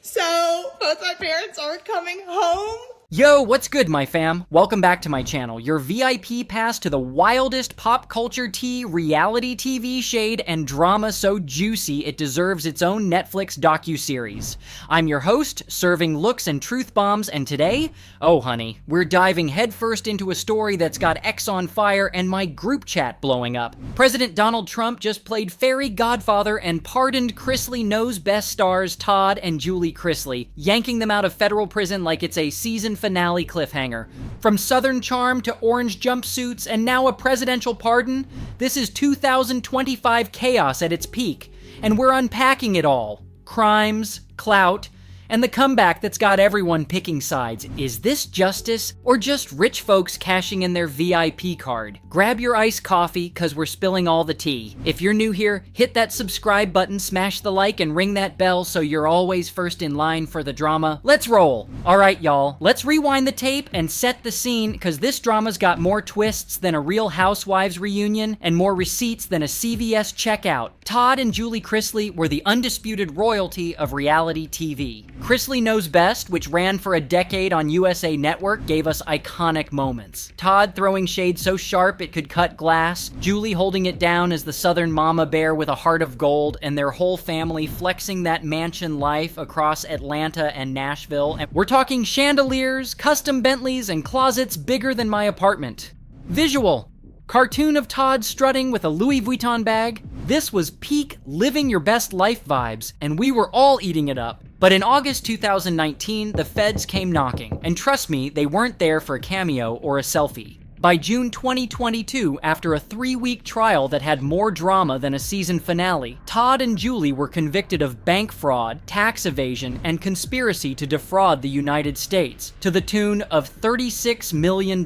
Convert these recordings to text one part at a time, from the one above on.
So, both my parents are coming home. Yo, what's good, my fam? Welcome back to my channel, your VIP pass to the wildest pop culture tea, reality TV shade, and drama so juicy it deserves its own Netflix docuseries. I'm your host, serving looks and truth bombs, and today, oh honey, we're diving headfirst into a story that's got X on fire and my group chat blowing up. President Donald Trump just played fairy godfather and pardoned Chrisley Knows best stars Todd and Julie Chrisley, yanking them out of federal prison like it's a season finale cliffhanger. From Southern charm to orange jumpsuits and now a presidential pardon, this is 2025 chaos at its peak, and we're unpacking it all. Crimes, clout, and the comeback that's got everyone picking sides. Is this justice or just rich folks cashing in their VIP card? Grab your iced coffee, cause we're spilling all the tea. If you're new here, hit that subscribe button, smash the like, and ring that bell so you're always first in line for the drama. Let's roll. Alright y'all, let's rewind the tape and set the scene, cause this drama's got more twists than a Real Housewives reunion and more receipts than a CVS checkout. Todd and Julie Chrisley were the undisputed royalty of reality TV. Chrisley Knows Best, which ran for a decade on USA Network, gave us iconic moments. Todd throwing shade so sharp it could cut glass, Julie holding it down as the Southern mama bear with a heart of gold, and their whole family flexing that mansion life across Atlanta and Nashville. And we're talking chandeliers, custom Bentleys, and closets bigger than my apartment. Visual. Cartoon of Todd strutting with a Louis Vuitton bag. This was peak living your best life vibes, and we were all eating it up. But in August 2019, the feds came knocking, and trust me, they weren't there for a cameo or a selfie. By June 2022, after a 3-week trial that had more drama than a season finale, Todd and Julie were convicted of bank fraud, tax evasion, and conspiracy to defraud the United States, to the tune of $36 million.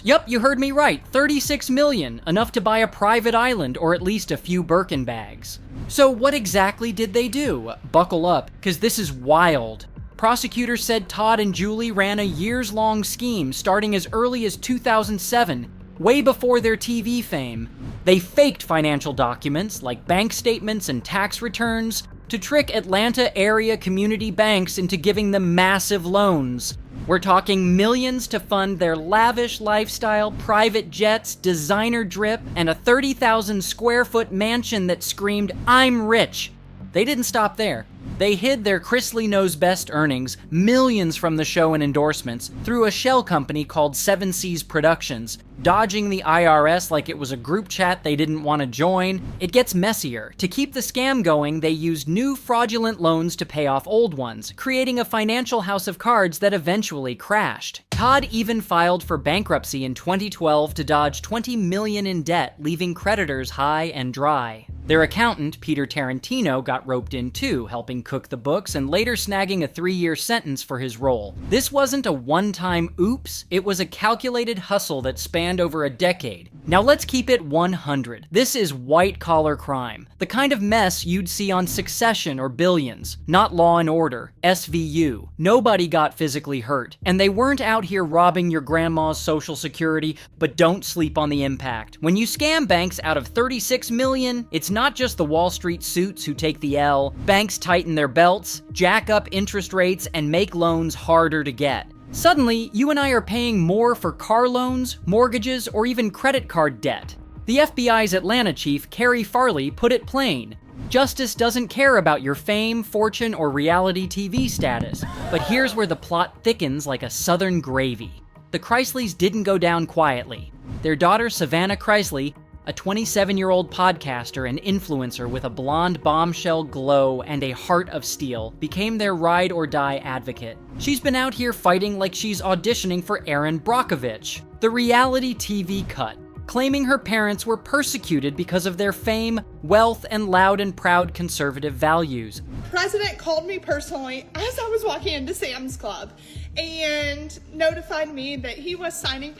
Yup, you heard me right, $36 million, enough to buy a private island or at least a few Birkin bags. So what exactly did they do? Buckle up, cause this is wild. Prosecutors said Todd and Julie ran a years-long scheme starting as early as 2007, way before their TV fame. They faked financial documents like bank statements and tax returns to trick Atlanta area community banks into giving them massive loans. We're talking millions to fund their lavish lifestyle, private jets, designer drip, and a 30,000 square foot mansion that screamed, "I'm rich." They didn't stop there. They hid their Chrisley Knows Best earnings, millions from the show and endorsements, through a shell company called 7 Seas Productions, dodging the IRS like it was a group chat they didn't want to join. It gets messier. To keep the scam going, they used new fraudulent loans to pay off old ones, creating a financial house of cards that eventually crashed. Todd even filed for bankruptcy in 2012 to dodge $20 million in debt, leaving creditors high and dry. Their accountant, Peter Tarantino, got roped in too, helping cook the books and later snagging a 3-year sentence for his role. This wasn't a one-time oops, it was a calculated hustle that spanned over a decade. Now let's keep it 100. This is white-collar crime. The kind of mess you'd see on Succession or Billions, not Law and Order, SVU. Nobody got physically hurt, and they weren't out here robbing your grandma's social security, but don't sleep on the impact. When you scam banks out of $36 million, it's not just the Wall Street suits who take the L. Banks tighten their belts, jack up interest rates, and make loans harder to get. Suddenly, you and I are paying more for car loans, mortgages, or even credit card debt. The FBI's Atlanta chief, Kerry Farley, put it plain. Justice doesn't care about your fame, fortune, or reality TV status. But here's where the plot thickens like a Southern gravy. The Chrisleys didn't go down quietly. Their daughter, Savannah Chrisley, a 27-year-old podcaster and influencer with a blonde bombshell glow and a heart of steel, became their ride-or-die advocate. She's been out here fighting like she's auditioning for Erin Brockovich, the reality TV cut, claiming her parents were persecuted because of their fame, wealth, and loud and proud conservative values. President called me personally as I was walking into Sam's Club and notified me that he was signing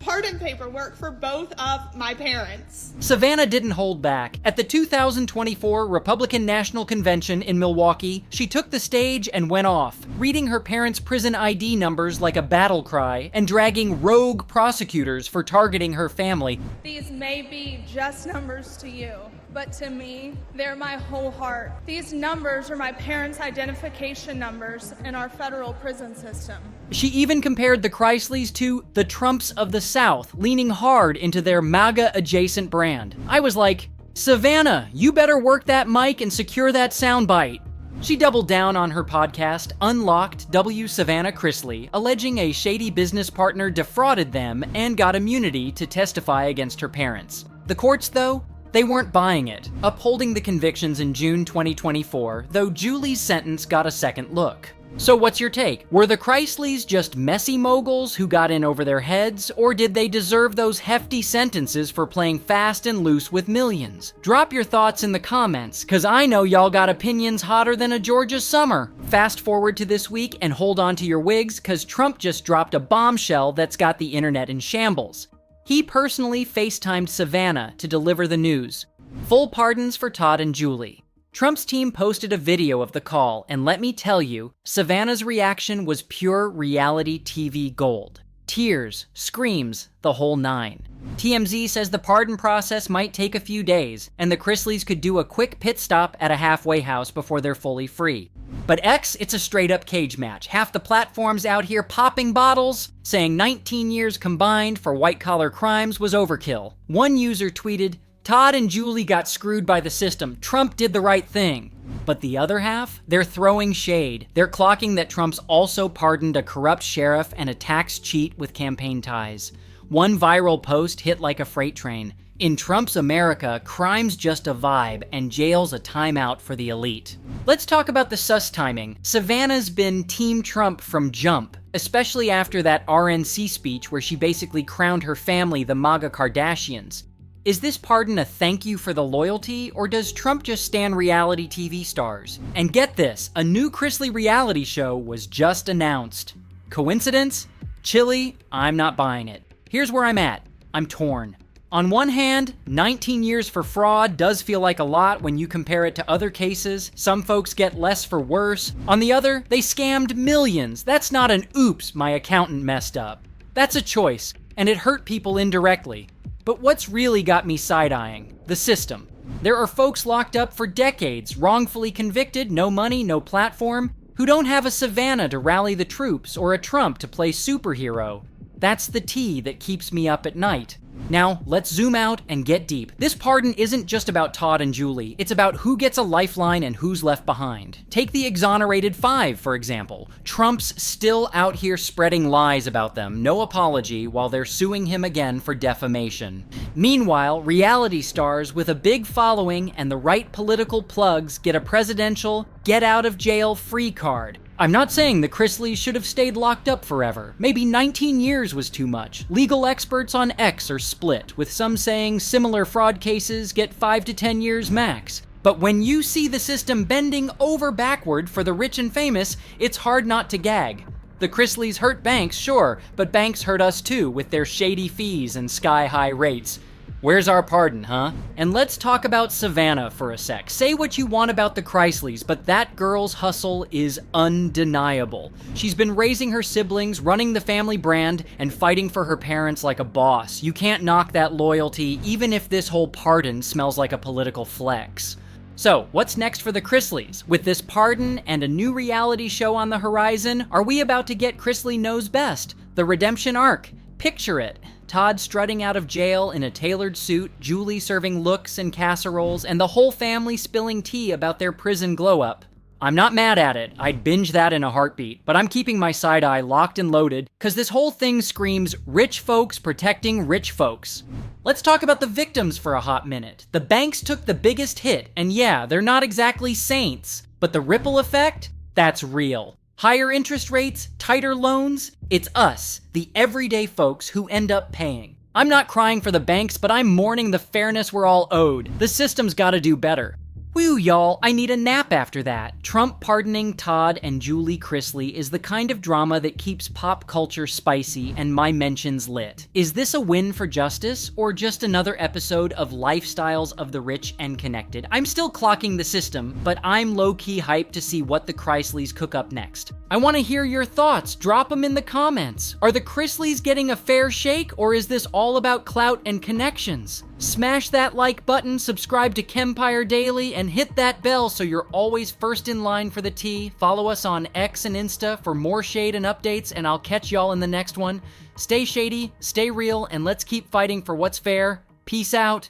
pardon paperwork for both of my parents. Savannah didn't hold back. At the 2024 Republican National Convention in Milwaukee, she took the stage and went off, reading her parents' prison ID numbers like a battle cry and dragging rogue prosecutors for targeting her family. These may be just numbers to you, but to me, they're my whole heart. These numbers are my parents' identification numbers in our federal prison system. She even compared the Chrisleys to the Trumps of the South, leaning hard into their MAGA-adjacent brand. I was like, Savannah, you better work that mic and secure that soundbite. She doubled down on her podcast, Unlocked W. Savannah Chrisley, alleging a shady business partner defrauded them and got immunity to testify against her parents. The courts, though, they weren't buying it, upholding the convictions in June 2024, though Julie's sentence got a second look. So what's your take? Were the Chrisleys just messy moguls who got in over their heads, or did they deserve those hefty sentences for playing fast and loose with millions? Drop your thoughts in the comments, cause I know y'all got opinions hotter than a Georgia summer. Fast forward to this week and hold on to your wigs, cause Trump just dropped a bombshell that's got the internet in shambles. He personally FaceTimed Savannah to deliver the news. Full pardons for Todd and Julie. Trump's team posted a video of the call, and let me tell you, Savannah's reaction was pure reality TV gold. Tears, screams, the whole nine. TMZ says the pardon process might take a few days, and the Chrisleys could do a quick pit stop at a halfway house before they're fully free. But X, it's a straight-up cage match. Half the platforms out here popping bottles, saying 19 years combined for white-collar crimes was overkill. One user tweeted, Todd and Julie got screwed by the system. Trump did the right thing. But the other half? They're throwing shade. They're clocking that Trump's also pardoned a corrupt sheriff and a tax cheat with campaign ties. One viral post hit like a freight train. In Trump's America, crime's just a vibe and jail's a timeout for the elite. Let's talk about the sus timing. Savannah's been Team Trump from jump, especially after that RNC speech where she basically crowned her family the MAGA Kardashians. Is this pardon a thank you for the loyalty, or does Trump just stan reality TV stars? And get this, a new Chrisley reality show was just announced. Coincidence? Chilly? I'm not buying it. Here's where I'm at. I'm torn. On one hand, 19 years for fraud does feel like a lot when you compare it to other cases. Some folks get less for worse. On the other, they scammed millions. That's not an oops, my accountant messed up. That's a choice, and it hurt people indirectly. But what's really got me side-eyeing? The system. There are folks locked up for decades, wrongfully convicted, no money, no platform, who don't have a Savannah to rally the troops or a Trump to play superhero. That's the tea that keeps me up at night. Now, let's zoom out and get deep. This pardon isn't just about Todd and Julie. It's about who gets a lifeline and who's left behind. Take the exonerated five, for example. Trump's still out here spreading lies about them, no apology, while they're suing him again for defamation. Meanwhile, reality stars with a big following and the right political plugs get a presidential get-out-of-jail-free card. I'm not saying the Chrisleys should have stayed locked up forever. Maybe 19 years was too much. Legal experts on X are split, with some saying similar fraud cases get 5 to 10 years max. But when you see the system bending over backward for the rich and famous, it's hard not to gag. The Chrisleys hurt banks, sure, but banks hurt us too with their shady fees and sky-high rates. Where's our pardon, huh? And let's talk about Savannah for a sec. Say what you want about the Chrisleys, but that girl's hustle is undeniable. She's been raising her siblings, running the family brand, and fighting for her parents like a boss. You can't knock that loyalty, even if this whole pardon smells like a political flex. So, what's next for the Chrisleys? With this pardon and a new reality show on the horizon, are we about to get Chrisley Knows Best? The redemption arc? Picture it. Todd strutting out of jail in a tailored suit, Julie serving looks and casseroles, and the whole family spilling tea about their prison glow-up. I'm not mad at it, I'd binge that in a heartbeat, but I'm keeping my side eye locked and loaded, cause this whole thing screams rich folks protecting rich folks. Let's talk about the victims for a hot minute. The banks took the biggest hit, and yeah, they're not exactly saints, but the ripple effect? That's real. Higher interest rates, tighter loans, it's us, the everyday folks who end up paying. I'm not crying for the banks, but I'm mourning the fairness we're all owed. The system's gotta do better. Whew, y'all, I need a nap after that. Trump pardoning Todd and Julie Chrisley is the kind of drama that keeps pop culture spicy and my mentions lit. Is this a win for justice, or just another episode of Lifestyles of the Rich and Connected? I'm still clocking the system, but I'm low-key hyped to see what the Chrisleys cook up next. I want to hear your thoughts. Drop them in the comments. Are the Chrisleys getting a fair shake, or is this all about clout and connections? Smash that like button, subscribe to Chempire Daily, and hit that bell so you're always first in line for the tea. Follow us on X and Insta for more shade and updates, and I'll catch y'all in the next one. Stay shady, stay real, and let's keep fighting for what's fair. Peace out.